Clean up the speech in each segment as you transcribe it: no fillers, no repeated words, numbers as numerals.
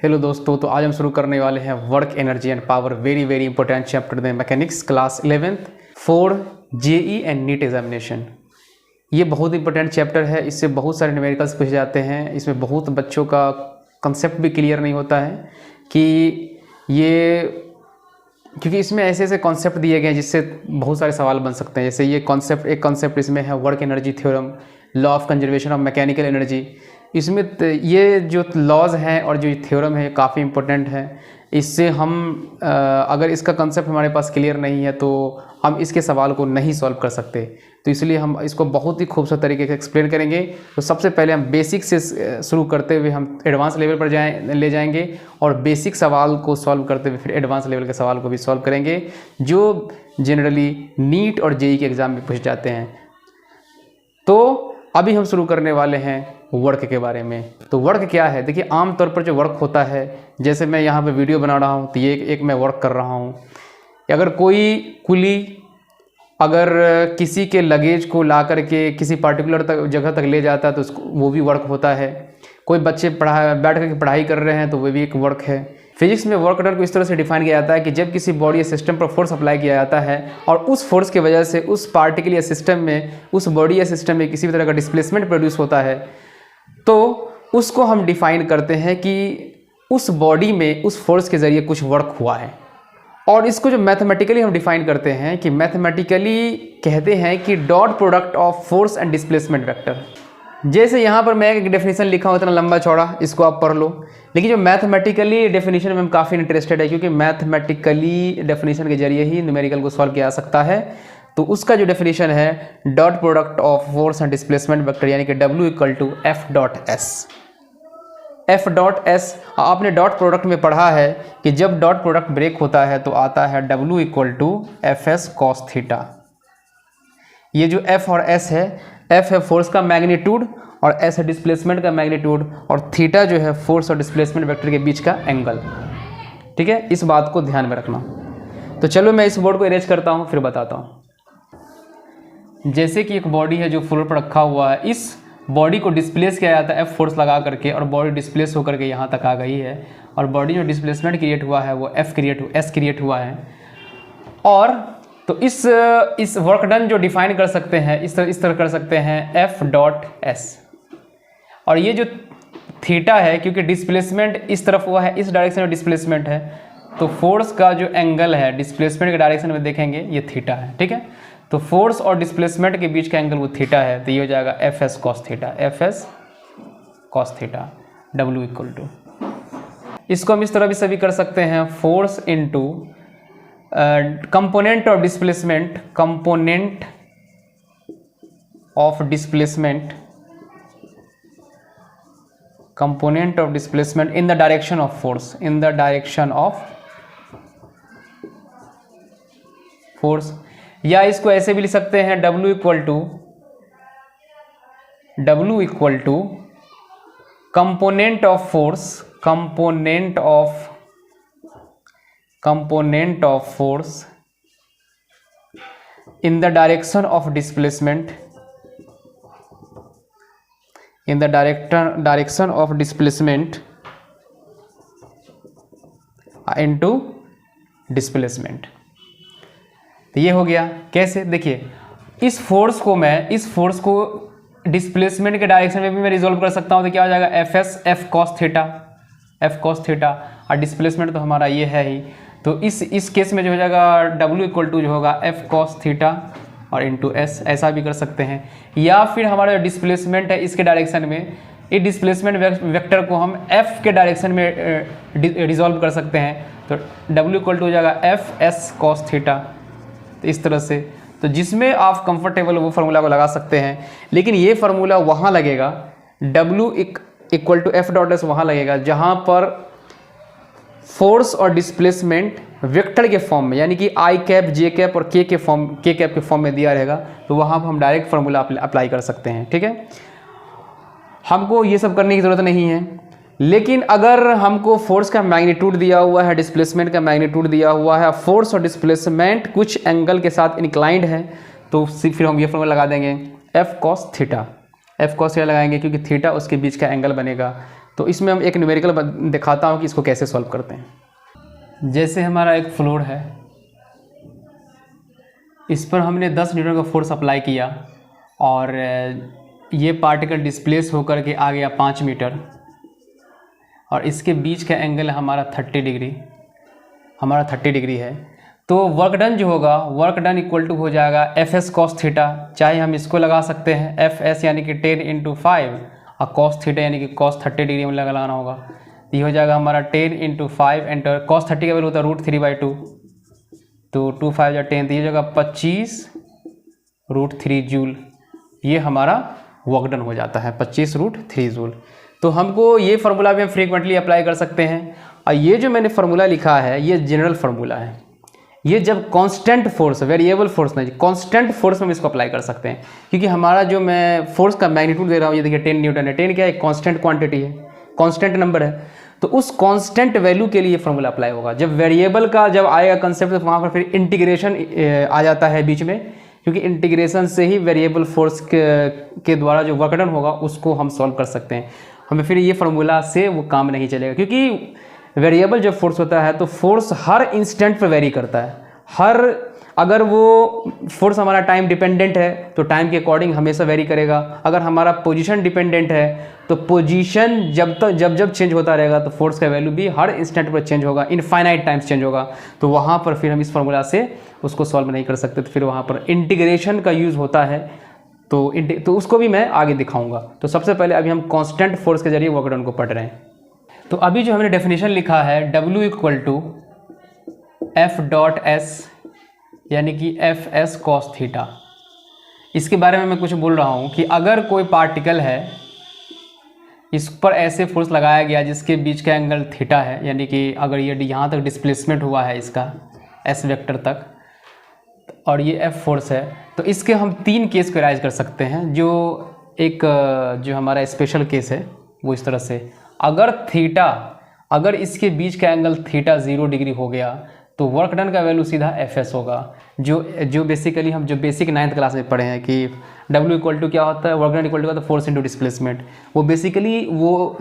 Hello दोस्तों, तो आज हम शुरू करने वाले हैं work energy and power, very important chapter में mechanics class 11th for JEE and NEET examination. ये बहुत इंपॉर्टेंट चैप्टर है। इससे बहुत सारे न्यूमेरिकल्स पूछे जाते हैं। इसमें बहुत बच्चों का कंसेप्ट भी क्लियर नहीं होता है कि ये, क्योंकि इसमें ऐसे ऐसे कॉन्सेप्ट दिए गए हैं जिससे बहुत सारे सवाल बन सकते हैं। जैसे ये कॉन्सेप्ट, एक कॉन्सेप्ट इसमें है work energy theorem, law of conservation of mechanical energy. इसमें ये जो लॉज हैं और जो थ्योरम है काफ़ी इंपॉर्टेंट है। इससे हम अगर इसका कंसेप्ट हमारे पास क्लियर नहीं है तो हम इसके सवाल को नहीं सॉल्व कर सकते। तो इसलिए हम इसको बहुत ही खूबसूरत तरीके से एक्सप्लेन करेंगे। तो सबसे पहले हम बेसिक से शुरू करते हुए हम एडवांस लेवल पर ले जाएंगे और बेसिक सवाल को सॉल्व करते हुए फिर एडवांस लेवल के सवाल को भी सॉल्व करेंगे जो जनरली नीट और जेई के एग्ज़ाम में पूछे जाते हैं। तो अभी हम शुरू करने वाले हैं वर्क के बारे में। तो वर्क क्या है? देखिए, आमतौर पर जो वर्क होता है, जैसे मैं यहाँ पे वीडियो बना रहा हूँ तो ये एक मैं वर्क कर रहा हूँ। अगर कोई कुली अगर किसी के लगेज को ला करके किसी पार्टिकुलर जगह तक ले जाता है तो उसको वो भी वर्क होता है। कोई बच्चे बैठ करके पढ़ाई कर रहे हैं तो वो भी एक वर्क है। फिजिक्स में वर्क डन को इस तरह से डिफाइन किया जाता है कि जब किसी बॉडी या सिस्टम पर फोर्स अप्लाई किया जाता है और उस फोर्स की वजह से उस पार्टिकल या सिस्टम में, उस बॉडी या सिस्टम में किसी भी तरह का डिस्प्लेसमेंट प्रोड्यूस होता है, तो उसको हम डिफाइन करते हैं कि उस बॉडी में उस फोर्स के ज़रिए कुछ वर्क हुआ है। और इसको जो मैथमेटिकली हम डिफाइन करते हैं कि मैथमेटिकली कहते हैं कि dot product of force and displacement vector. जैसे यहाँ पर मैं एक डेफिनेशन लिखा हूँ इतना लंबा चौड़ा, इसको आप पढ़ लो। लेकिन जो मैथमेटिकली डेफिनेशन में हम काफ़ी इंटरेस्टेड है, क्योंकि मैथमेटिकली डेफिनेशन के जरिए ही न्यूमेरिकल को सॉल्व किया जा सकता है। तो उसका जो डेफिनेशन है dot product of force and displacement vector, यानी कि W = F.S। F.S आपने डॉट प्रोडक्ट में पढ़ा है कि जब डॉट प्रोडक्ट ब्रेक होता है तो आता है W = Fs cos थीटा। ये जो F और S है, F है फोर्स का मैग्नीट्यूड और S है डिस्प्लेसमेंट का मैग्नीट्यूड, और थीटा जो है फोर्स और डिस्प्लेसमेंट वेक्टर के बीच का एंगल। ठीक है, इस बात को ध्यान में रखना। तो चलो मैं इस बोर्ड को इरेज करता हूँ फिर बताता हूँ। जैसे कि एक बॉडी है जो फ्लोर पर रखा हुआ है, इस बॉडी को डिस्प्लेस किया जाता है F फोर्स लगा करके, और बॉडी डिस्प्लेस होकर के यहाँ तक आ गई है, और बॉडी जो डिस्प्लेसमेंट क्रिएट हुआ है वो S क्रिएट हुआ है। और तो इस वर्क डन जो डिफाइन कर सकते हैं इस तरह कर सकते हैं F.S। और ये जो थीटा है, क्योंकि डिस्प्लेसमेंट इस तरफ हुआ है, इस डायरेक्शन में डिस्प्लेसमेंट है, तो फोर्स का जो एंगल है डिस्प्लेसमेंट के डायरेक्शन में देखेंगे ये थीटा है। ठीक है, तो फोर्स और डिस्प्लेसमेंट के बीच का एंगल वो थीटा है। तो ये हो जाएगा Fs cos theta, Fs cos theta W = इसको हम इस तरह भी सभी कर सकते हैं, force into component of displacement, component of displacement in the direction of force, in the direction of force. या इसको ऐसे भी लिख सकते हैं W = component of force, component of force in the direction of displacement, in the direction of displacement into displacement. तो ये हो गया। कैसे? देखिए, इस फोर्स को डिस्प्लेसमेंट के डायरेक्शन में भी मैं रिजोल्व कर सकता हूँ। तो क्या हो जाएगा F cos थीटा, और डिस्प्लेसमेंट तो हमारा ये है ही। तो इस केस में जो हो जाएगा W = जो होगा F cos थीटा और इंटू S, ऐसा भी कर सकते हैं। या फिर हमारा जो डिस्प्लेसमेंट है इसके डायरेक्शन में, इस डिस्प्लेसमेंट वेक्टर को हम F के डायरेक्शन में रिजोल्व कर सकते हैं। तो W = हो जाएगा Fs cos थीटा। तो इस तरह से, तो जिसमें आप कंफर्टेबल वो फार्मूला को लगा सकते हैं। लेकिन ये फार्मूला वहाँ लगेगा, W = F.S वहाँ लगेगा जहाँ पर फोर्स और डिस्प्लेसमेंट वेक्टर के फॉर्म में, यानी कि I कैप, J कैप और K कैप के फॉर्म में दिया रहेगा। तो वहाँ पर हम डायरेक्ट फार्मूला अप्लाई कर सकते हैं। ठीक है, हमको ये सब करने की ज़रूरत नहीं है। लेकिन अगर हमको फोर्स का मैग्नीट्यूड दिया हुआ है, डिस्प्लेसमेंट का मैग्नीट्यूड दिया हुआ है, फोर्स और डिस्प्लेसमेंट कुछ एंगल के साथ इंक्लाइंड है, तो फिर हम ये फॉर्मूला लगा देंगे F cos थीटा लगाएंगे, क्योंकि थीटा उसके बीच का एंगल बनेगा। तो इसमें हम एक न्यूमेरिकल दिखाता हूँ कि इसको कैसे सॉल्व करते हैं। जैसे हमारा एक फ्लोर है, इस पर हमने 10 न्यूटन का फोर्स अप्लाई किया और ये पार्टिकल डिस्प्लेस होकर के आ गया 5 मीटर और इसके बीच का एंगल हमारा 30 डिग्री है। तो वर्क डन जो होगा, वर्क डन इक्वल टू हो जाएगा एफ एस कॉस थीटा, चाहे हम इसको लगा सकते हैं एफ एस यानी कि 10 × 5 और कॉस थीटा यानी कि कॉस 30 डिग्री में लगाना होगा। ये हो जाएगा हमारा 10 × 5 एंटर कॉस 30 का वैल्यू होता है √3/2, तो 2 5 या 10, तो ये जगह 25 √3 जूल, ये हमारा वर्क डन हो जाता है 25 √3 जूल। तो हमको ये फार्मूला भी हम फ्रीक्वेंटली अप्लाई कर सकते हैं। और ये जो मैंने फार्मूला लिखा है ये जनरल फार्मूला है, ये जब कांस्टेंट फोर्स, वेरिएबल फोर्स नहीं, कांस्टेंट फोर्स में हम इसको अप्लाई कर सकते हैं, क्योंकि हमारा जो मैं फोर्स का मैग्नीट्यूड दे रहा हूँ ये देखिए 10 न्यूटन है। 10 क्या है, कांस्टेंट क्वांटिटी है, कांस्टेंट नंबर है, तो उस कांस्टेंट वैल्यू के लिए फार्मूला अप्लाई होगा। जब वेरिएबल का जब आएगा कंसेप्ट तो वहाँ पर फिर इंटीग्रेशन आ जाता है बीच में, क्योंकि इंटीग्रेशन से ही वेरिएबल फोर्स के द्वारा जो वर्क डन होगा उसको हम सॉल्व कर सकते हैं। हमें फिर ये फार्मूला से वो काम नहीं चलेगा, क्योंकि वेरिएबल जब फोर्स होता है तो फोर्स हर इंस्टेंट पर वेरी करता है। अगर वो फोर्स हमारा टाइम डिपेंडेंट है तो टाइम के अकॉर्डिंग हमेशा वेरी करेगा। अगर हमारा पोजीशन डिपेंडेंट है तो पोजीशन जब चेंज होता रहेगा तो फोर्स का वैल्यू भी हर इंस्टेंट पर चेंज होगा, इनफाइनाइट टाइम्स चेंज होगा। तो वहाँ पर फिर हम इस फार्मूला से उसको सॉल्व नहीं कर सकते, तो फिर वहाँ पर इंटीग्रेशन का यूज़ होता है। तो उसको भी मैं आगे दिखाऊंगा। तो सबसे पहले अभी हम कांस्टेंट फोर्स के जरिए वर्क डन को पढ़ रहे हैं। तो अभी जो हमने डेफिनेशन लिखा है W = F.S यानी कि FS cos थीटा, इसके बारे में मैं कुछ बोल रहा हूँ कि अगर कोई पार्टिकल है, इस पर ऐसे फोर्स लगाया गया जिसके बीच का एंगल थीटा है, यानी कि अगर ये यहाँ तक डिस्प्लेसमेंट हुआ है इसका S वेक्टर तक और ये F फोर्स है, तो इसके हम 3 केस को राइज कर सकते हैं। जो हमारा स्पेशल केस है वो इस तरह से, अगर इसके बीच का एंगल थीटा 0 डिग्री हो गया तो वर्क डन का वैल्यू सीधा FS होगा। जो बेसिकली हम जो बेसिक 9th क्लास में पढ़े हैं कि W = क्या होता है, work done equal to force into displacement. वो बेसिकली वो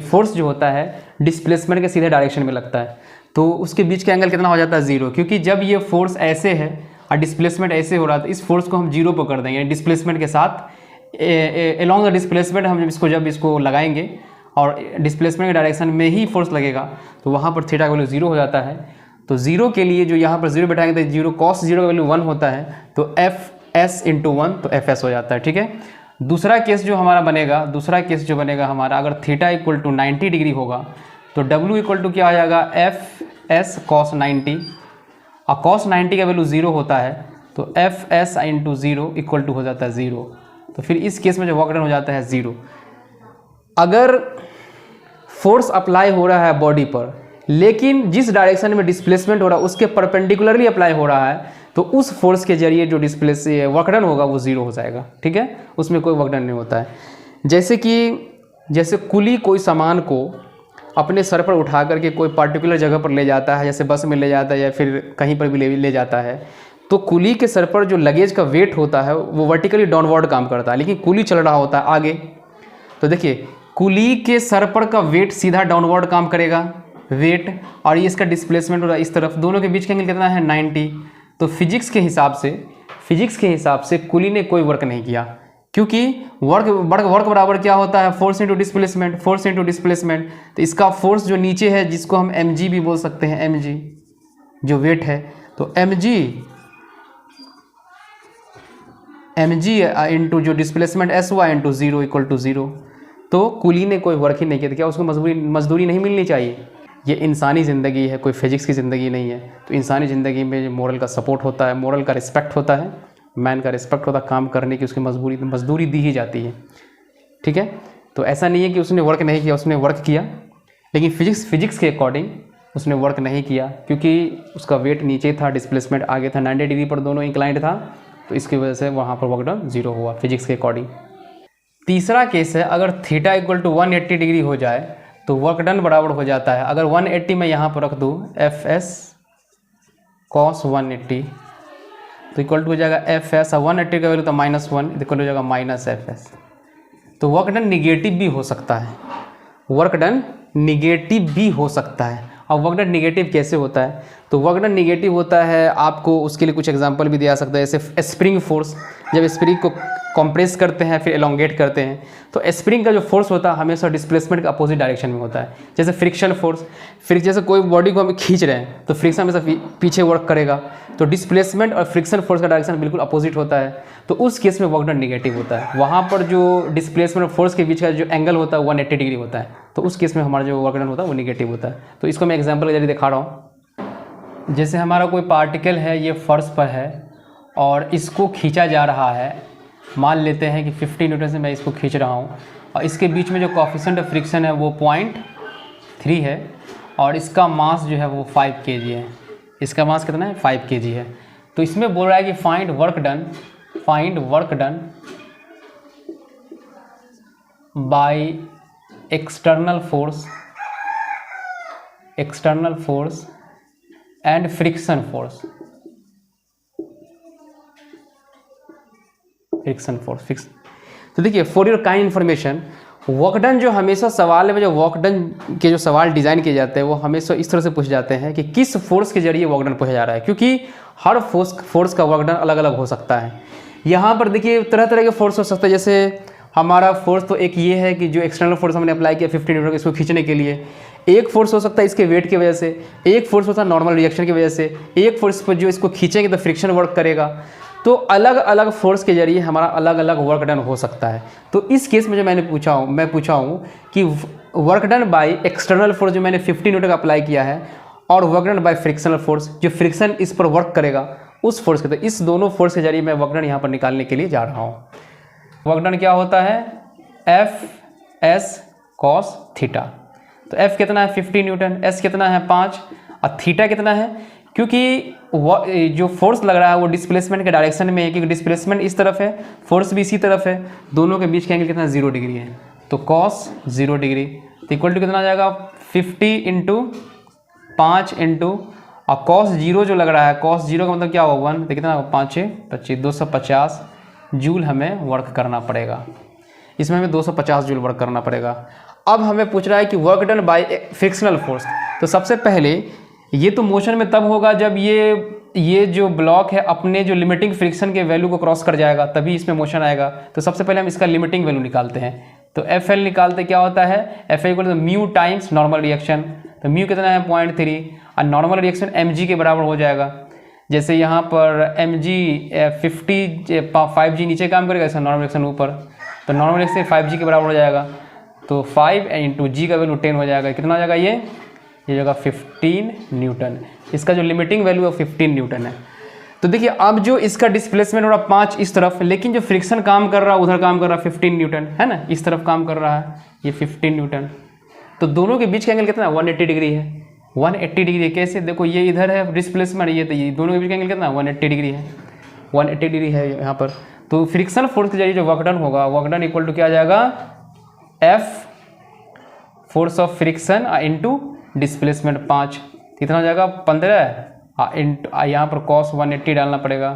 फोर्स जो होता है डिस्प्लेसमेंट के सीधे डायरेक्शन में लगता है, तो उसके बीच का एंगल कितना हो जाता है 0, क्योंकि जब ये फोर्स ऐसे है और डिस्प्लेसमेंट ऐसे हो रहा था, इस फोर्स को हम 0 पर कर देंगे, यानी डिस्प्लेसमेंट के साथ एलॉन्ग द डिस्प्लेसमेंट हम जब इसको लगाएंगे और डिस्प्लेसमेंट के डायरेक्शन में ही फोर्स लगेगा, तो वहाँ पर थीटा का वैल्यू 0 हो जाता है। तो 0 के लिए जो यहाँ पर 0 बैठाएंगे तो 0 cos 0 का वैल्यू 1 होता है, तो FS × 1 तो FS हो जाता है। ठीक है। दूसरा केस जो बनेगा हमारा, अगर थीटा = 90 डिग्री होगा तो W = क्या आ जाएगा, FS cos 90, और cos 90 का वैल्यू 0 होता है, तो FS × 0 = हो जाता है 0। तो फिर इस केस में जो वर्क डन हो जाता है 0। अगर फोर्स अप्लाई हो रहा है बॉडी पर, लेकिन जिस डायरेक्शन में डिस्प्लेसमेंट हो रहा है उसके परपेंडिकुलरली अप्लाई हो रहा है, तो उस फोर्स के जरिए जो वर्क डन होगा वो 0 हो जाएगा। ठीक है, उसमें कोई वर्क डन नहीं होता है। जैसे कुली कोई सामान को अपने सर पर उठा करके कोई पर्टिकुलर जगह पर ले जाता है, जैसे बस में ले जाता है या फिर कहीं पर भी ले जाता है, तो कुली के सर पर जो लगेज का वेट होता है वो वर्टिकली डाउनवर्ड काम करता है, लेकिन कुली चल रहा होता है आगे। तो देखिए, कुली के सर पर का वेट सीधा डाउनवर्ड काम करेगा वेट, और ये इसका डिस्प्लेसमेंट हो रहा है इस तरफ, दोनों के बीच का एंगल कितना है 90। तो फिजिक्स के हिसाब से कुली ने कोई वर्क नहीं किया, क्योंकि वर्क बराबर क्या होता है, फोर्स इंटू डिस्प्लेसमेंट। तो इसका फोर्स जो नीचे है, जिसको हम mg भी बोल सकते हैं, mg जो वेट है, तो mg इंटू जो डिस्प्लेसमेंट sy इंटू 0 = 0। तो कुली ने कोई वर्क ही नहीं किया, तो क्या उसको मजदूरी नहीं मिलनी चाहिए? ये इंसानी ज़िंदगी है, कोई फिजिक्स की ज़िंदगी नहीं है। तो इंसानी ज़िंदगी में मोरल का सपोर्ट होता है, मोरल का रिस्पेक्ट होता है, मैन का रिस्पेक्ट होता है, काम करने की उसकी मजदूरी दी ही जाती है। ठीक है, तो ऐसा नहीं है कि उसने वर्क नहीं किया, उसने वर्क किया, लेकिन फिजिक्स के अकॉर्डिंग उसने वर्क नहीं किया, क्योंकि उसका वेट नीचे था, डिस्प्लेसमेंट आगे था, 90 डिग्री पर दोनों इंक्लाइंड था, तो इसकी वजह से वहाँ पर वर्क डन 0 हुआ फिजिक्स के अकॉर्डिंग। तीसरा केस है, अगर थीटा = 180 डिग्री हो जाए तो वर्क डन बराबर हो जाता है, अगर 180 मैं यहाँ पर रख दूँ FS cos 180 तो इक्वल टू हो जाएगा FS, और 180 का वैल्यू तो -1 इक्वल हो जाएगा -FS। तो वर्क डन निगेटिव भी हो सकता है, वर्क डन निगेटिव भी हो सकता है। अब वर्क डन निगेटिव कैसे होता है? तो वर्क डन निगेटिव होता है, आपको उसके लिए कुछ एग्जांपल भी दिया सकता है, जैसे स्प्रिंग फोर्स। जब स्प्रिंग को कंप्रेस करते हैं फिर एलोंगेट करते हैं, तो स्प्रिंग का जो फोर्स होता है हमेशा डिस्प्लेसमेंट के अपोजिट डायरेक्शन में होता है। जैसे फ्रिक्शन फोर्स, फिर जैसे कोई बॉडी को हम खींच रहे हैं तो फ्रिक्शन हमेशा पीछे वर्क करेगा, तो डिस्प्लेसमेंट और फ्रिक्शन फोर्स का डायरेक्शन बिल्कुल अपोजिट होता है, तो उस केस में वर्क डन निगेटिव होता है। वहाँ पर जो डिस्प्लेसमेंट और फोर्स के बीच का जो एंगल होता है 180 डिग्री होता है, तो उस केस में हमारा जो वर्क डन होता है वो निगेटिव होता है। तो इसको मैं एग्जाम्पल के जरिए दिखा रहा हूँ। जैसे हमारा कोई पार्टिकल है, ये फर्श पर है और इसको खींचा जा रहा है, मान लेते हैं कि 50 न्यूटन से मैं इसको खींच रहा हूँ, और इसके बीच में जो कोएफिशिएंट ऑफ फ्रिक्शन है वो 0.3 है, और इसका मास जो है वो 5 kg है। इसका मास कितना है? 5 kg है। तो इसमें बोल रहा है कि find work done by external force and friction force. तो देखिए, for your kind information, work done जो हमेशा सवाल में, जो वर्क डन के जो सवाल डिज़ाइन किए जाते हैं वो हमेशा इस तरह से पूछे जाते हैं कि किस फोर्स के जरिए वर्क डन पूछा जा रहा है, क्योंकि हर फोर्स का वर्क डन अलग अलग हो सकता है। यहाँ पर देखिए तरह तरह के फोर्स हो सकते हैं। जैसे हमारा फोर्स तो एक ये है कि जो एक्सटर्नल फोर्स हमने अप्लाई किया 50 न्यूटन इसको खींचने के लिए, एक फोर्स हो सकता है इसके वेट की वजह से, एक फोर्स होता है नॉर्मल रिएक्शन की वजह से, एक फोर्स पर जो इसको खींचेंगे तो फ्रिक्शन वर्क करेगा। तो अलग अलग फोर्स के जरिए हमारा अलग अलग वर्क डन हो सकता है। तो इस केस में जो मैं पूछा हूँ कि work done by external force जो मैंने 50 न्यूटन का अप्लाई किया है, और work done by frictional force जो फ्रिक्शन इस पर वर्क करेगा उस फोर्स के, तो इस दोनों फोर्स के जरिए मैं वर्क डन यहाँ पर निकालने के लिए जा रहा हूँ। वर्क डन क्या होता है? F/s cos theta. तो F कितना है? 50 न्यूटन, S कितना है? 5, और थीटा कितना है? क्योंकि जो फोर्स लग रहा है वो डिस्प्लेसमेंट के डायरेक्शन में है, क्योंकि डिस्प्लेसमेंट इस तरफ है, फोर्स भी इसी तरफ है, दोनों के बीच का एंगल कितना? 0 डिग्री है। तो cos 0 डिग्री तो इक्वल टू कितना आ जाएगा? 50 इंटू 5 इंटू, और cos 0 जो लग रहा है, cos 0 का मतलब क्या होगा? 1, तो कितना? 5 25 250 जूल हमें वर्क करना पड़ेगा। इसमें हमें 250 जूल वर्क करना पड़ेगा। अब हमें पूछ रहा है कि work done by frictional force. तो सबसे पहले ये तो मोशन में तब होगा जब ये जो ब्लॉक है अपने जो लिमिटिंग फ्रिक्शन के वैल्यू को क्रॉस कर जाएगा, तभी इसमें मोशन आएगा। तो सबसे पहले हम इसका लिमिटिंग वैल्यू निकालते हैं। तो FL निकालते क्या होता है? FL equal to mu times normal reaction. तो म्यू कितना है? 0.3, और नॉर्मल रिएक्शन mg के बराबर हो जाएगा। जैसे यहाँ पर mg 5g नीचे काम करेगा, इसका नॉर्मल रिएक्शन ऊपर, तो नॉर्मल रिएक्शन 5g के बराबर हो जाएगा। तो 5 इंटू जी का वैल्यू 10 हो जाएगा। कितना हो जाएगा? ये जगह 15 न्यूटन। इसका जो लिमिटिंग वैल्यू है 15 न्यूटन है। तो देखिए अब जो इसका डिस्प्लेसमेंट हो रहा 5 इस तरफ, लेकिन जो फ्रिक्शन काम कर रहा है उधर काम कर रहा है 15 न्यूटन, है ना, इस तरफ काम कर रहा है ये 15 न्यूटन। तो दोनों के बीच का एंगल कितना? 180 डिग्री है। 180 डिग्री कैसे? देखो ये इधर है डिस्प्लेसमेंट, ये तो ये दोनों के बीच का एंगल कितना? 180 डिग्री है। 180 डिग्री है यहाँ पर। तो फ्रिक्शन फोर्स के जरिए जो वर्क डन होगा, वर्क डन इक्वल टू क्या आ जाएगा? F force of friction into displacement 5, कितना हो जाएगा? 15, इंटू यहाँ पर cos 180 डालना पड़ेगा,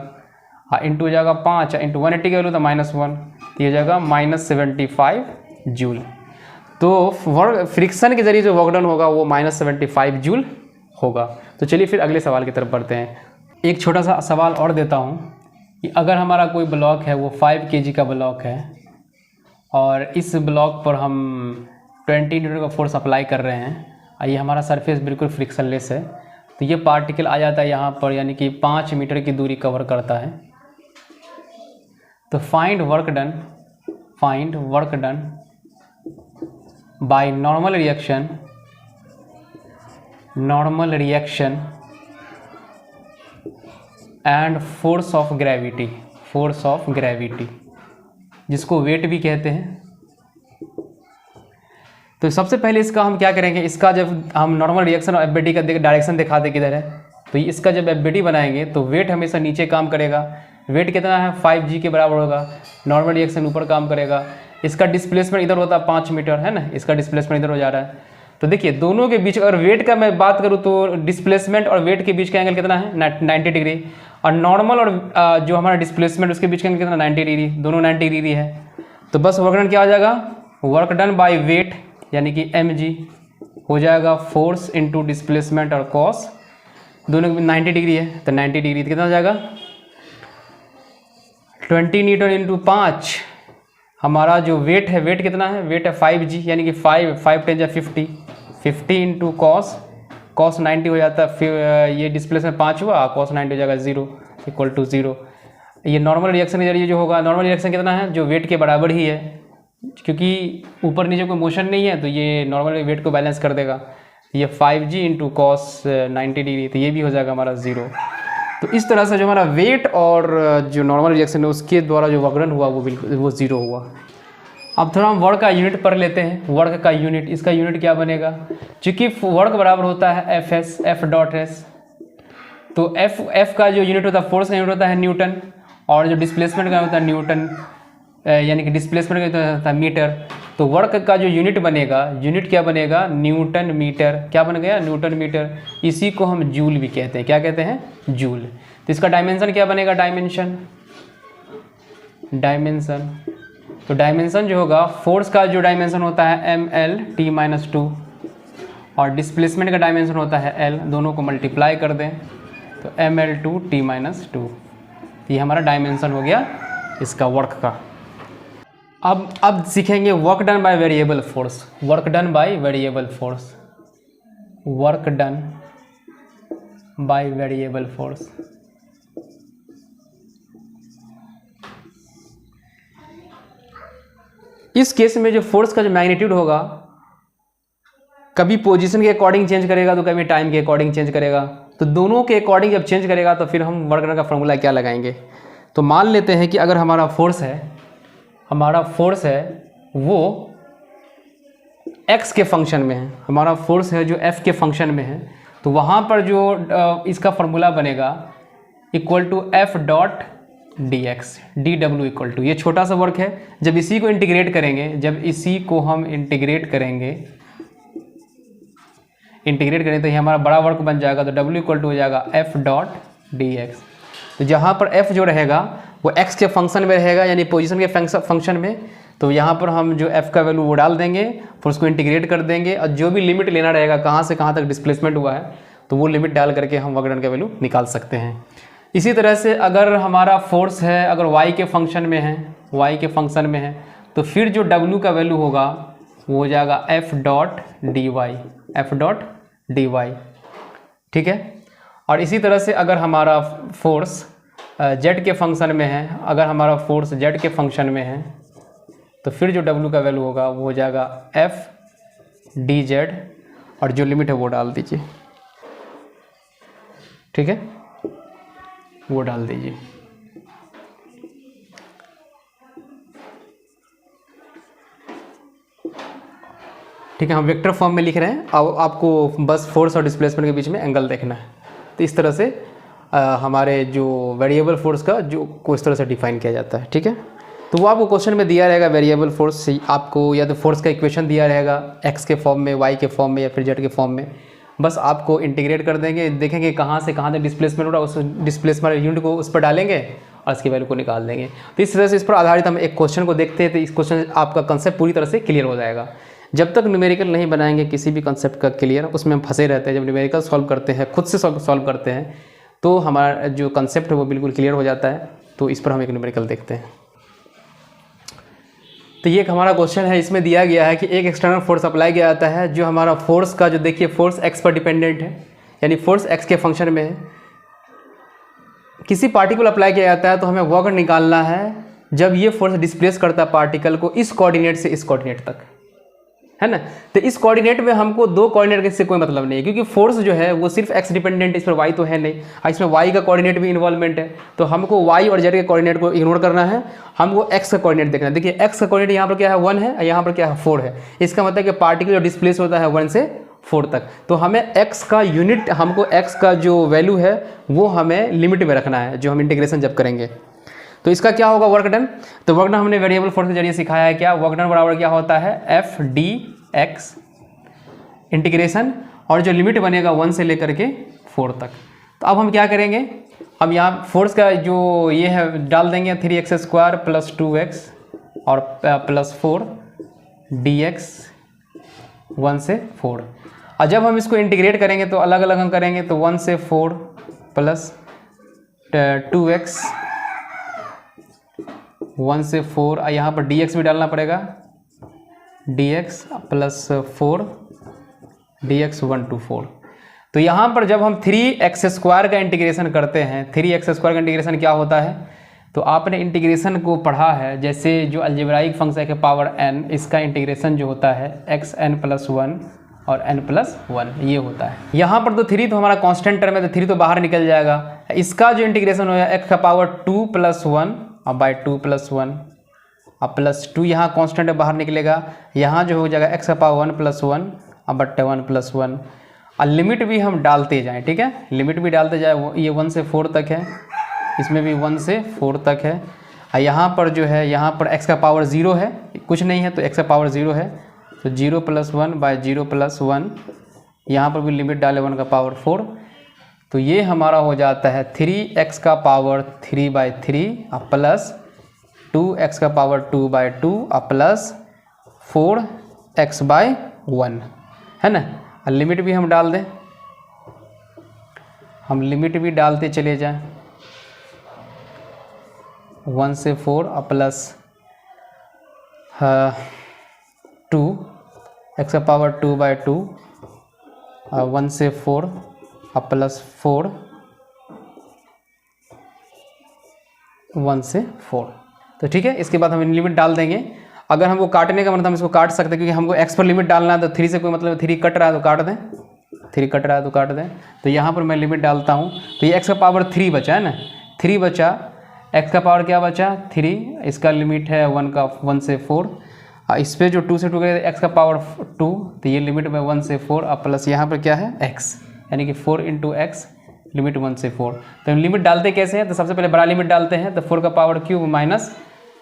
इंटू हो जाएगा 5 इंटू 180 का वैल्यू था -1, तो ये हो जाएगा -75 जूल। तो वर्क फ्रिक्शन के जरिए जो वर्क डन होगा वो -75 जूल होगा। तो चलिए फिर अगले सवाल की तरफ बढ़ते हैं। एक छोटा सा सवाल और देता हूँ कि अगर हमारा कोई ब्लॉक है वो 5 kg का ब्लॉक है, और इस ब्लॉक पर हम 20 न्यूटन का फोर्स अप्लाई कर रहे हैं, ये हमारा सरफेस बिल्कुल फ्रिक्शनलेस है, तो ये पार्टिकल आ जाता है यहाँ पर, यानी कि 5 मीटर की दूरी कवर करता है। तो find work done by normal reaction and force of gravity, जिसको वेट भी कहते हैं। तो सबसे पहले इसका हम क्या करेंगे, इसका जब हम नॉर्मल रिएक्शन और एफबीटी का डायरेक्शन दिखा दे किधर है, तो इसका जब एफबीटी बनाएंगे तो वेट हमेशा नीचे काम करेगा। वेट कितना है? 5g के बराबर होगा। नॉर्मल रिएक्शन ऊपर काम करेगा। इसका डिस्प्लेसमेंट इधर होता है 5 मीटर, है ना, इसका डिस्प्लेसमेंट इधर हो जा रहा है। तो देखिए दोनों के बीच अगर वेट का मैं बात करूँ तो डिस्प्लेसमेंट और वेट के बीच का एंगल कितना है? 90 डिग्री। और नॉर्मल और जो हमारा डिस्प्लेसमेंट उसके बीच का एंगल कितना? 90 डिग्री। दोनों 90 डिग्री है। तो बस वर्क डन क्या हो जाएगा? वर्क डन बाय वेट यानी कि mg हो जाएगा फोर्स इंटू डिस्प्लेसमेंट और कॉस, दोनों में 90 डिग्री है तो 90 डिग्री तो कितना हो जाएगा 20 न्यूटन इंटू 5। हमारा जो वेट है, वेट कितना है, वेट है 5g यानी कि 5 10 जा 50 इंटू कॉस 90 हो जाता है, फिर ये डिस्प्लेसमेंट 5 हुआ, कॉस 90 हो जाएगा 0 इक्वल टू 0। ये नॉर्मल रिएक्शन के जरिए जो होगा, नॉर्मल रिएक्शन कितना है, जो वेट के बराबर ही है, क्योंकि ऊपर नीचे कोई मोशन नहीं है तो ये नॉर्मल वेट को बैलेंस कर देगा। ये 5g इंटू कॉस 90 डिग्री तो ये भी हो जाएगा हमारा 0। तो इस तरह से जो हमारा वेट और जो नॉर्मल रिएक्शन है उसके द्वारा जो वर्कडन हुआ वो बिल्कुल वो 0 हुआ। अब थोड़ा हम वर्क का यूनिट पढ़ लेते हैं। वर्क का यूनिट, इसका यूनिट क्या बनेगा, चूँकि वर्क बराबर होता है एफ डॉट एस, तो एफ का जो यूनिट होता है, फोर्स का यूनिट होता है न्यूटन, और जो डिस्प्लेसमेंट का होता है न्यूटन, यानी कि डिस्प्लेसमेंट का होता है मीटर। तो वर्क का जो यूनिट बनेगा, यूनिट क्या बनेगा, न्यूटन मीटर। क्या बन गया, न्यूटन मीटर। इसी को हम जूल भी कहते हैं। क्या कहते हैं, जूल। तो इसका डायमेंशन क्या बनेगा, डायमेंशन। तो डायमेंशन जो होगा, फोर्स का जो डायमेंशन होता है ml/t-2 और डिस्प्लेसमेंट का डायमेंशन होता है l, दोनों को मल्टीप्लाई कर दें तो ml/t-2। ये हमारा डायमेंशन हो गया इसका वर्क का। अब सीखेंगे work done by variable force. Work done by variable force, work done by variable force. इस केस में जो फोर्स का जो मैग्नीट्यूड होगा, कभी पोजीशन के अकॉर्डिंग चेंज करेगा तो कभी टाइम के अकॉर्डिंग चेंज करेगा। तो दोनों के अकॉर्डिंग जब चेंज करेगा तो फिर हम वर्क डन का फॉर्मूला क्या लगाएंगे। तो मान लेते हैं कि अगर हमारा फोर्स है वो x के फंक्शन में है, हमारा फोर्स है जो f के फंक्शन में है, तो वहाँ पर जो इसका फॉर्मूला बनेगा equal to f dot D X dw equal to, ये छोटा सा वर्क है। जब इसी को इंटीग्रेट करेंगे, जब इसी को हम इंटीग्रेट करेंगे तो ये हमारा बड़ा वर्क बन जाएगा। तो w इक्वल टू हो जाएगा f डॉट डी एक्स। तो जहाँ पर f जो रहेगा वो x के फंक्शन में रहेगा, यानी पोजीशन के फंक्शन में। तो यहाँ पर हम जो f का वैल्यू वो डाल देंगे, फिर उसको इंटीग्रेट कर देंगे, और जो भी लिमिट लेना रहेगा कहाँ से कहाँ तक डिस्प्लेसमेंट हुआ है, तो वो लिमिट डाल करके हम वर्क डन का वैल्यू निकाल सकते हैं। इसी तरह से अगर हमारा फोर्स है, अगर y के फंक्शन में है, तो फिर जो w का वैल्यू होगा वो हो जाएगा f डॉट डी वाई। ठीक है। और इसी तरह से अगर हमारा फोर्स z के फंक्शन में है, तो फिर जो w का वैल्यू होगा वो हो जाएगा f डी जेड, और जो लिमिट है वो डाल दीजिए। ठीक है, वो डाल दीजिए। ठीक है, हम वेक्टर फॉर्म में लिख रहे हैं। अब आपको बस फोर्स और डिस्प्लेसमेंट के बीच में एंगल देखना है। तो इस तरह से हमारे जो वेरिएबल फोर्स का जो को इस तरह से डिफाइन किया जाता है। ठीक है, तो वो आपको क्वेश्चन में दिया रहेगा वेरिएबल फोर्स, आपको या तो फोर्स का इक्वेशन दिया रहेगा x के फॉर्म में, y के फॉर्म में, या फिर z के फॉर्म में। बस आपको इंटीग्रेट कर देंगे, देखेंगे कहाँ से कहाँ तक डिस्प्लेसमेंट हो रहा है, उस डिस्प्लेसमेंट यूनिट को उस पर डालेंगे और इसकी वैल्यू को निकाल देंगे। तो इस तरह से इस पर आधारित हम एक क्वेश्चन को देखते हैं। तो इस क्वेश्चन आपका कंसेप्ट पूरी तरह से क्लियर हो जाएगा। जब तक न्यूमेरिकल नहीं बनाएंगे किसी भी कंसेप्ट का क्लियर, उसमें हम फंसे रहते हैं। जब न्यूमेरिकल सॉल्व करते हैं, खुद से सॉल्व करते हैं, तो हमारा जो कंसेप्ट है वो बिल्कुल क्लियर हो जाता है। तो इस पर हम एक न्यूमेरिकल देखते हैं। तो ये एक हमारा क्वेश्चन है, इसमें दिया गया है कि एक एक्सटर्नल फोर्स अप्लाई किया जाता है। जो हमारा फोर्स का जो देखिए फोर्स x पर डिपेंडेंट है, यानी फोर्स x के फंक्शन में है। किसी पार्टिकल अप्लाई किया जाता है तो हमें वर्क निकालना है जब ये फोर्स डिस्प्लेस करता है पार्टिकल को इस कोऑर्डिनेट से इस कोऑर्डिनेट तक, है ना। तो इस कोऑर्डिनेट में हमको दो कोऑर्डिनेट से कोई मतलब नहीं है, क्योंकि फोर्स जो है वो सिर्फ x डिपेंडेंट है, इस पर y तो है नहीं, और इसमें y का कोऑर्डिनेट भी इन्वॉल्वमेंट है। तो हमको y और z के कोऑर्डिनेट को इग्नोर करना है, हमको x का कोऑर्डिनेट देखना है। देखिए x का कोऑर्डिनेट यहाँ पर क्या है 1 है, और यहाँ पर क्या है 4 है। इसका मतलब कि पार्टिकल जो डिस्प्लेस होता है 1 से 4 तक। तो हमें x का यूनिट, हमको x का जो वैल्यू है वो हमें लिमिट में रखना है, जो हम इंटीग्रेशन जब करेंगे। तो इसका क्या होगा वर्क डन। तो वर्क डन हमने वेरिएबल फोर्स के जरिए सिखाया है। क्या वर्क डन बराबर क्या होता है, एफ डी एक्स इंटीग्रेशन, और जो लिमिट बनेगा 1 से लेकर के 4 तक। तो अब हम क्या करेंगे, हम यहाँ फोर्स का जो ये है डाल देंगे 3x² + 2x और +4 dx 1 से 4। और जब हम इसको इंटीग्रेट करेंगे तो अलग अलग हम करेंगे, तो 1 से 4 प्लस 2x, 1 से 4, यहाँ पर dx भी डालना पड़ेगा, dx प्लस 4 dx 1 to 4। तो यहाँ पर जब हम 3x² का इंटीग्रेशन करते हैं, 3x² का इंटीग्रेशन क्या होता है, तो आपने इंटीग्रेशन को पढ़ा है, जैसे जो अलजेब्राइक फंक्शन के पावर n, इसका इंटीग्रेशन जो होता है xn + 1 और n + 1 ये होता है। यहाँ पर तो 3 तो हमारा कांस्टेंट टर्म है, तो 3 तो बाहर निकल जाएगा। इसका जो इंटीग्रेशन होगा x का पावर 2 + 1 और बाई 2 + 1 और प्लस 2 यहाँ कांस्टेंट बाहर निकलेगा। यहाँ जो हो जाएगा x का पावर 1 + 1 और बट्टे 1 + 1। और लिमिट भी हम डालते जाएँ, ठीक है, लिमिट भी डालते जाए। ये 1 से 4 तक है, इसमें भी 1 से 4 तक है। और यहाँ पर जो है, यहाँ पर x का पावर 0 है, कुछ नहीं है तो x का पावर 0 है, तो 0 + 1 बाई 0 + 1। यहाँ पर भी लिमिट डाले 1 का पावर 4, तो ये हमारा हो जाता है 3x का पावर 3/3 और प्लस 2x का पावर 2/2 और प्लस 4x/1 है ना। और लिमिट भी हम डाल दें, हम लिमिट भी डालते चले जाएं, 1 से 4 और प्लस 2 x का पावर 2/2 और 1 से 4 और प्लस 4 1 से 4। तो ठीक है, इसके बाद हम लिमिट डाल देंगे। अगर हमको काटने का मतलब हम इसको काट सकते हैं, क्योंकि हमको x पर लिमिट डालना है, तो 3 से कोई मतलब 3 कट रहा है तो काट दें, 3 कट रहा है तो काट दें। तो यहाँ पर मैं लिमिट डालता हूँ, तो ये x का पावर 3 बचा है ना, 3 बचा, x का पावर क्या बचा 3, इसका लिमिट है 1 से 4। इस पर जो 2 से 2 गए x का पावर 2, तो ये लिमिट में 1 से 4 और प्लस यहाँ पर क्या है x, यानी कि 4 × x लिमिट 1 से 4। तो लिमिट डालते कैसे हैं, तो सबसे पहले बड़ा लिमिट डालते हैं, तो 4 का पावर क्यूब माइनस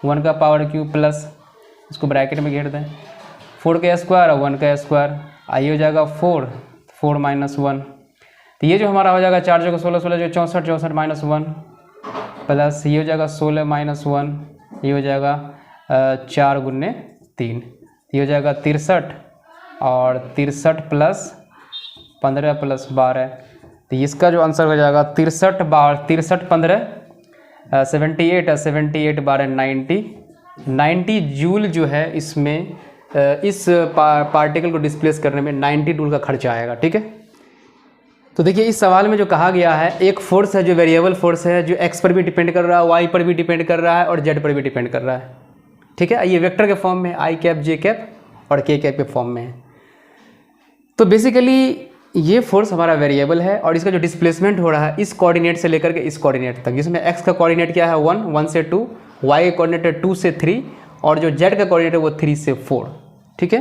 1 का पावर क्यूब प्लस, इसको ब्रैकेट में घेर दें, 4 का स्क्वायर और 1 का स्क्वायर, आइए हो जाएगा 4 - 1। तो ये जो हमारा हो जाएगा 4 जगह 16, 16 जो 64, 64 - 1 प्लस ये हो जाएगा 16 - 1, ये हो जाएगा 4 × 3, ये हो जाएगा 63 और 63 प्लस 15 प्लस 12। तो इसका जो आंसर हो जाएगा 63 × 15 78 और 78 12 90 जूल जो है इसमें इस पार्टिकल को डिस्प्लेस करने में 90 जूल का खर्चा आएगा। ठीक है, तो देखिए इस सवाल में जो कहा गया है, एक फोर्स है जो वेरिएबल फोर्स है, जो x पर भी डिपेंड कर रहा है, y पर भी डिपेंड कर रहा है और z पर भी डिपेंड कर रहा है। ठीक है, ये वेक्टर के फॉर्म में i कैप, j कैप और k कैप के फॉर्म में है। तो बेसिकली ये फोर्स हमारा वेरिएबल है और इसका जो डिस्प्लेसमेंट हो रहा है इस कोऑर्डिनेट से लेकर के इस कोऑर्डिनेट तक, जिसमें x का कोऑर्डिनेट क्या है 1, 1 से 2, y का कोऑर्डिनेट है 2 से 3 और जो z का कोऑर्डिनेट है वो 3 से 4। ठीक है,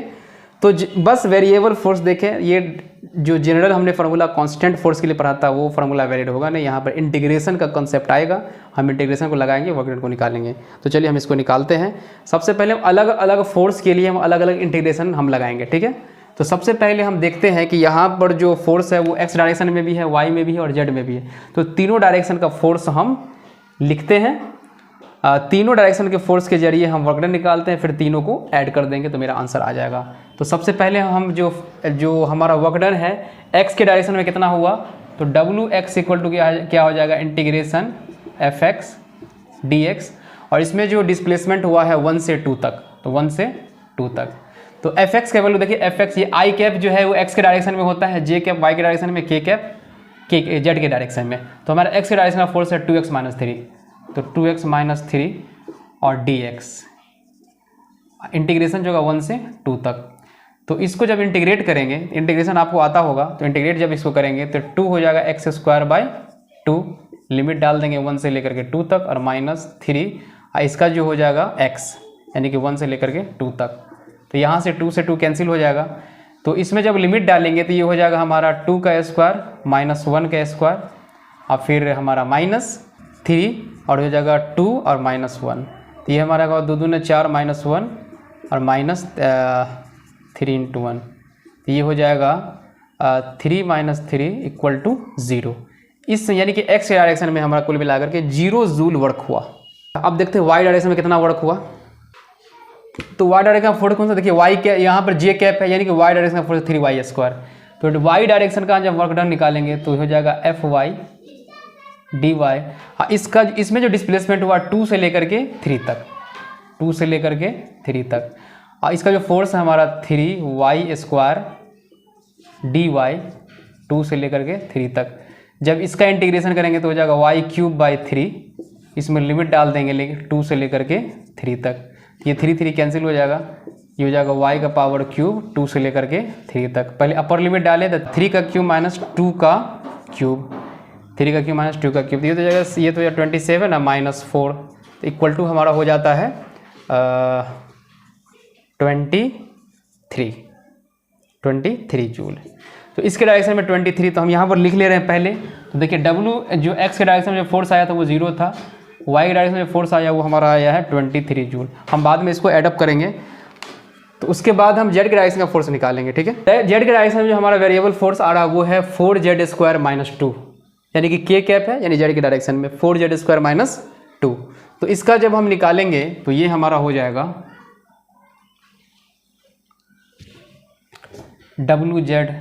तो बस वेरिएबल फोर्स देखें, ये जो जनरल हमने फार्मूला कांस्टेंट फोर्स के लिए पढ़ा था वो फार्मूला वैलिड होगा नहीं, यहाँ पर इंटीग्रेशन का कंसेप्ट आएगा, हम इंटीग्रेशन को लगाएंगे, वर्क डन को निकालेंगे। तो चलिए हम इसको निकालते हैं। सबसे पहले अलग अलग फोर्स के लिए हम अलग अलग इंटीग्रेशन हम लगाएंगे। ठीक है, तो सबसे पहले हम देखते हैं कि यहाँ पर जो फोर्स है वो x डायरेक्शन में भी है, y में भी है और z में भी है। तो तीनों डायरेक्शन का फोर्स हम लिखते हैं, तीनों डायरेक्शन के फोर्स के जरिए हम वर्क डन निकालते हैं, फिर तीनों को ऐड कर देंगे तो मेरा आंसर आ जाएगा। तो सबसे पहले हम जो हमारा वर्क डन है x के डायरेक्शन में कितना हुआ, तो Wx इक्वल टू क्या हो जाएगा इंटीग्रेशन fx dx, और इसमें जो डिस्प्लेसमेंट हुआ है 1 से 2 तक, तो 1 से 2 तक। तो fx का वैल्यू देखिए, fx ये i कैप जो है वो x के डायरेक्शन में होता है, j कैप y के डायरेक्शन में, k कैप z के डायरेक्शन में। तो हमारा x के डायरेक्शन का फोर्स है 2x - 3, तो 2x - 3 और dx इंटीग्रेशन जो होगा 1 से 2 तक। तो इसको जब इंटीग्रेट करेंगे, इंटीग्रेशन आपको आता होगा, तो इंटीग्रेट जब इसको करेंगे तो 2 हो जाएगा x²/2, लिमिट डाल देंगे 1 से लेकर के 2 तक और -3, इसका जो हो जाएगा x यानी कि 1 से लेकर के 2 तक। तो यहाँ से 2 से 2 कैंसिल हो जाएगा, तो इसमें जब लिमिट डालेंगे तो ये हो जाएगा हमारा 2 का स्क्वायर -1 का स्क्वायर और फिर हमारा -3 और हो जाएगा 2 और -1, तो ये हमारा 2 दूने 4 -1 और -3 × 1, तो ये हो जाएगा 3 - 3 = 0। इस यानी कि x डायरेक्शन में हमारा कुल मिलाकर के 0 जूल वर्क हुआ। अब देखते हैं y डायरेक्शन में कितना वर्क हुआ। तो वाई डायरेक्शन का फोर्स कौन सा, देखिए वाई क्या, यहाँ पर जे कैप है, यानी कि वाई डायरेक्शन का फोर्स 3y²। तो वाई डायरेक्शन का जब वर्क डन निकालेंगे तो हो जाएगा Fy dy। हाँ, इसका इसमें जो डिस्प्लेसमेंट हुआ 2 से लेकर के 3 तक, 2 से लेकर के 3 तक। और इसका जो फोर्स है हमारा 3y² dy 2 से लेकर के 3 तक। जब इसका इंटीग्रेशन करेंगे तो हो जाएगा y³/3, इसमें लिमिट डाल देंगे लेकिन 2 से लेकर के 3 तक। ये 3 कैंसिल हो जाएगा, ये हो जाएगा y का पावर क्यूब 2 से लेकर के 3 तक। पहले अपर लिमिट डालें तो 3 का क्यूब माइनस 2 का क्यूब, 3 का क्यूब माइनस 2 का क्यूब, ये तो जाएगा, ये तो 27 ना -4, तो इक्वल टू हमारा हो जाता है 23 जूल। तो इसके डायरेक्शन में 23, तो हम यहाँ पर लिख ले रहे हैं पहले। तो देखिए W जो x के डायरेक्शन में जो फोर्स आया था वो 0 था, y के डायरेक्शन में फोर्स आया वो हमारा आया है 23 जूल। हम बाद में इसको एडअप करेंगे, तो उसके बाद हम z के डायरेक्शन का फोर्स निकालेंगे, ठीक है। z के डायरेक्शन में जो हमारा वेरिएबल फोर्स आ रहा है वो है 4z² - 2, यानी कि k कैप है, यानी z के डायरेक्शन में 4z² - 2। तो इसका जब हम निकालेंगे तो ये हमारा हो जाएगा WZ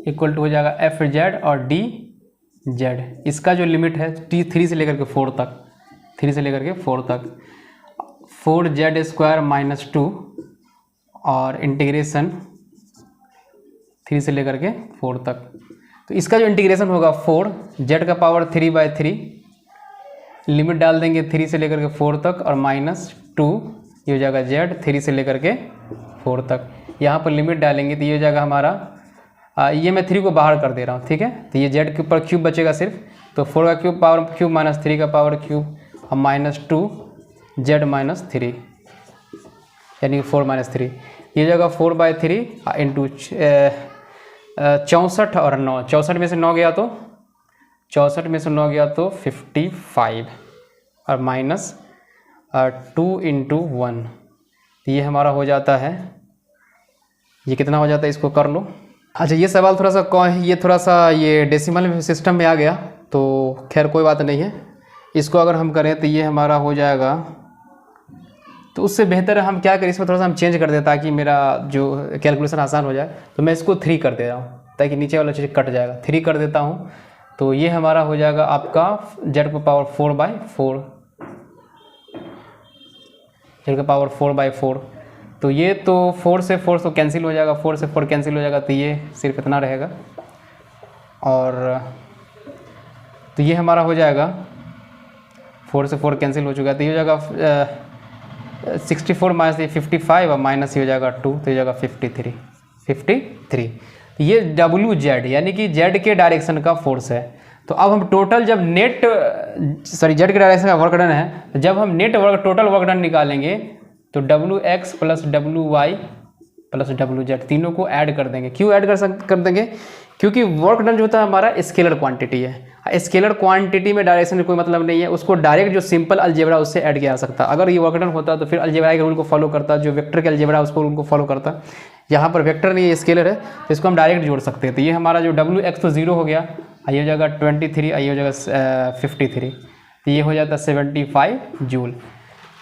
इक्वल टू हो जाएगा FZ और DZ। इसका जो लिमिट है 3 से लेकर के 4 तक, 3 से लेकर के 4 तक, 4z² - 2 और इंटीग्रेशन 3 से लेकर के 4 तक। तो इसका जो इंटीग्रेशन होगा 4z का पावर 3/3, लिमिट डाल देंगे 3 से लेकर के 4 तक और -2, ये हो जाएगा z 3 से लेकर के 4 तक। यहाँ पर लिमिट डालेंगे तो ये हो जाएगा हमारा, ये मैं 3 को बाहर कर दे रहा हूँ, ठीक है। तो ये z के ऊपर क्यूब बचेगा सिर्फ, तो 4 का क्यूब पावर क्यूब माइनस 3 का पावर क्यूब और -2z - 3, यानी कि 4 - 3, ये जगह 4/3 इंटू 64 और 9, 64 में से 9 गया तो 55 और -2 × 1, तो ये हमारा हो जाता है, ये कितना हो जाता है इसको कर लो। अच्छा, ये सवाल थोड़ा सा ये थोड़ा सा ये डेसिमल सिस्टम में आ गया, तो खैर कोई बात नहीं है। इसको अगर हम करें तो ये हमारा हो जाएगा, तो उससे बेहतर है हम क्या करें, इसमें थोड़ा सा हम चेंज कर दें ताकि मेरा जो कैलकुलेशन आसान हो जाए। तो मैं इसको 3 कर दे रहा हूँ ताकि नीचे वाला चीज़ कट जाएगा, 3 कर देता हूँ। तो ये हमारा हो जाएगा आपका z का पावर 4/4, z का पावर 4/4। तो ये तो 4 से 4 तो कैंसिल हो जाएगा, 4 से 4 कैंसिल हो जाएगा, तो ये सिर्फ इतना रहेगा। और तो ये हमारा हो जाएगा 4 से 4 कैंसिल हो चुका है, तो ये हो जाएगा 64 माइनस 55 और माइनस ये हो जाएगा 2, तो ये हो जाएगा 53। ये WZ यानी कि Z के डायरेक्शन का फोर्स है। तो अब हम टोटल जब Z के डायरेक्शन का वर्क डन है, जब हम टोटल वर्क डन निकालेंगे तो WX + WY + WZ तीनों को ऐड कर देंगे। क्यों ऐड कर देंगे? क्योंकि वर्क डन जो होता है हमारा स्केलर क्वांटिटी है। स्केलर क्वांटिटी में डायरेक्शन का कोई मतलब नहीं है, उसको डायरेक्ट जो सिंपल अलजेब्रा उससे ऐड किया जा सकता है। अगर ये वर्क डन होता तो फिर अलजेब्रा के रूल को फॉलो करता, जो वेक्टर के अलजेब्रा उसको रूल को फॉलो करता। यहाँ पर वेक्टर नहीं है, स्केलर है, तो इसको हम डायरेक्ट जोड़ सकते हैं। तो ये हमारा जो WX तो 0 हो गया, ये हो जाएगा 23, ये हो जाएगा 53, तो ये हो जाता है 75 जूल।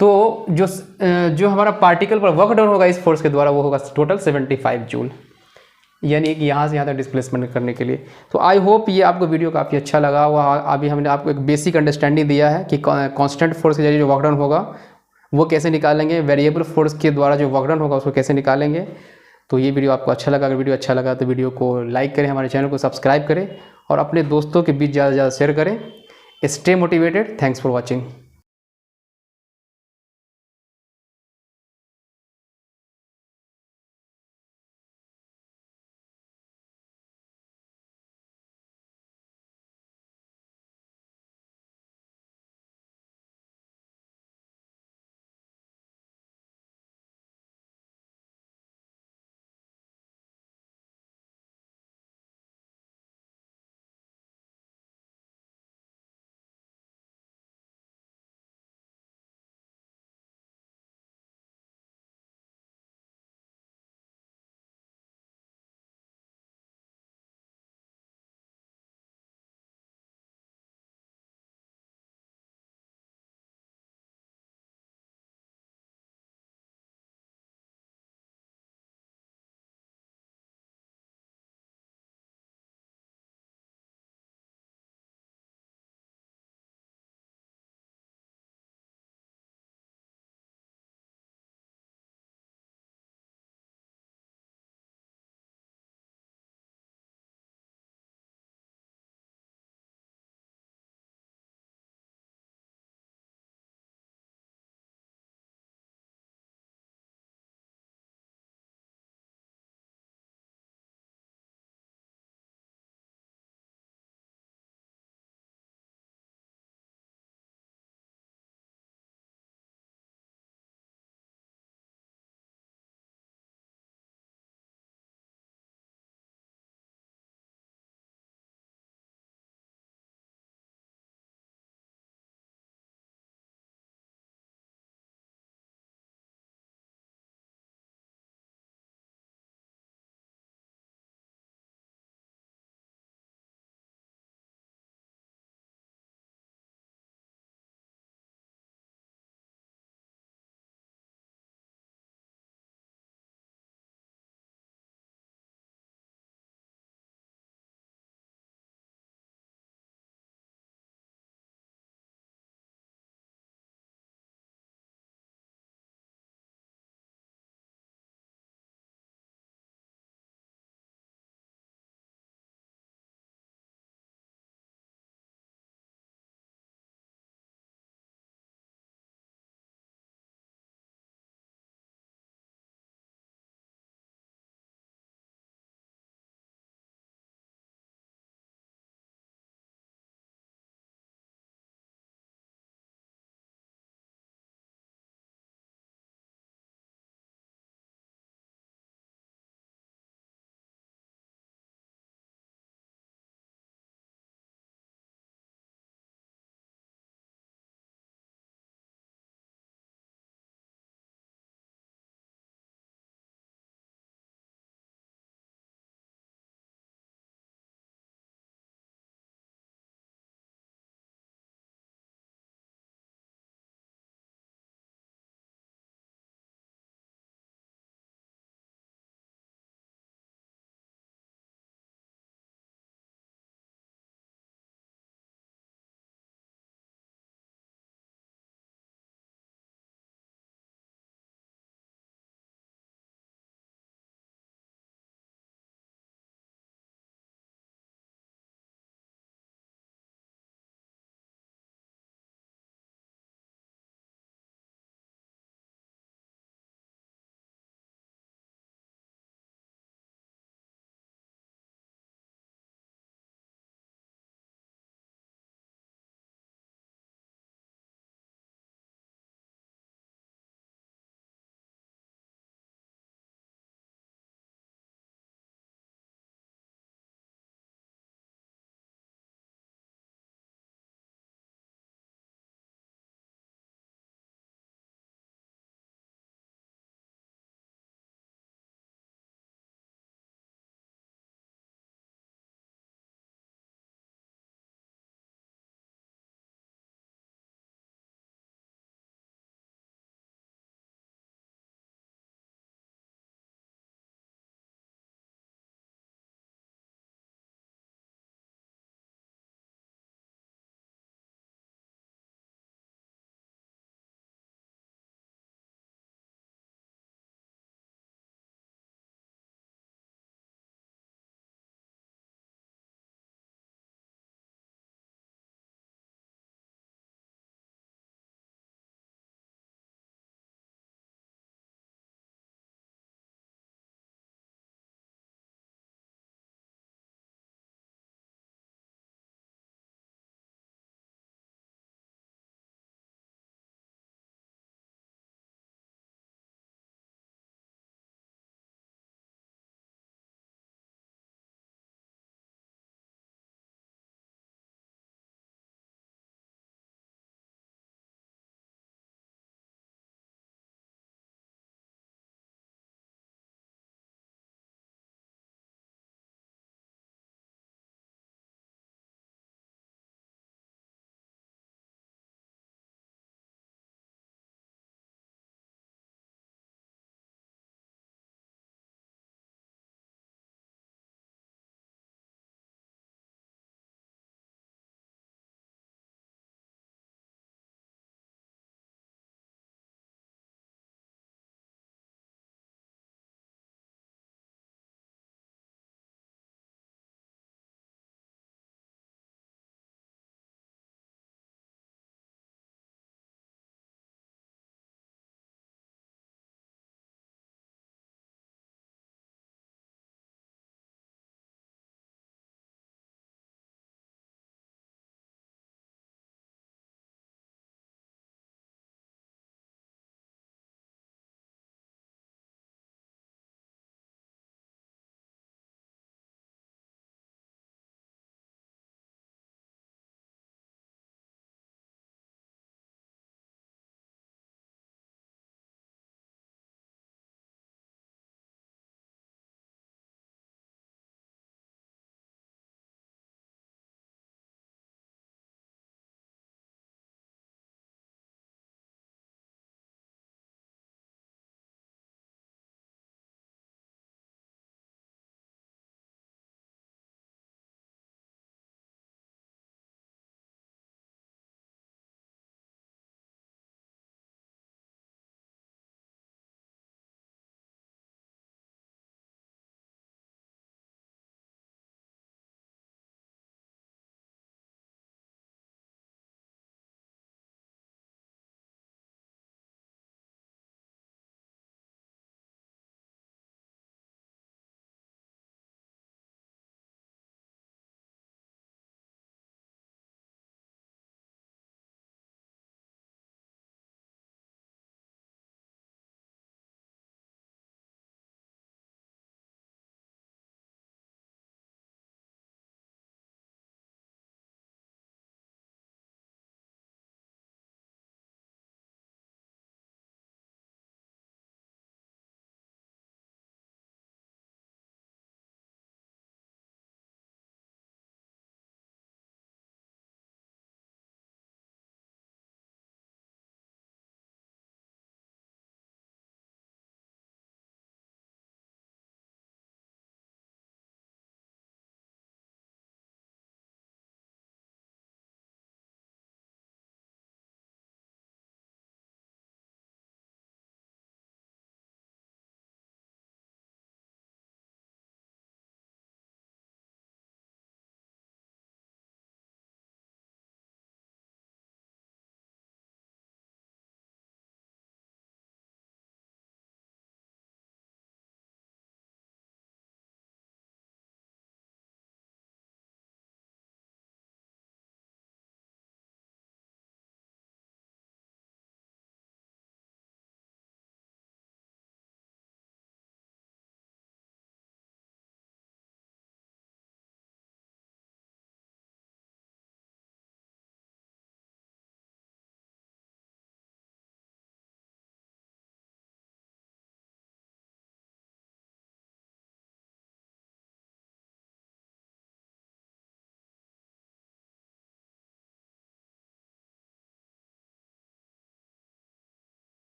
तो जो हमारा पार्टिकल पर वर्क डन होगा इस फोर्स के द्वारा वो होगा टोटल 75 जूल, यानी कि यहाँ से यहाँ तक डिस्प्लेसमेंट करने के लिए। तो आई होप ये आपको वीडियो काफ़ी अच्छा लगा। वह अभी हमने आपको एक बेसिक अंडरस्टैंडिंग दिया है कि कांस्टेंट फोर्स के जरिए जो वर्क डन होगा वो कैसे निकालेंगे, वेरिएबल फोर्स के द्वारा जो वर्क डन होगा उसको कैसे निकालेंगे। तो ये वीडियो आपको अच्छा लगा, अगर वीडियो अच्छा लगा तो वीडियो को लाइक करें, हमारे चैनल को सब्सक्राइब करें और अपने दोस्तों के बीच ज़्यादा से ज़्यादा शेयर करें। Stay motivated. Thanks for watching.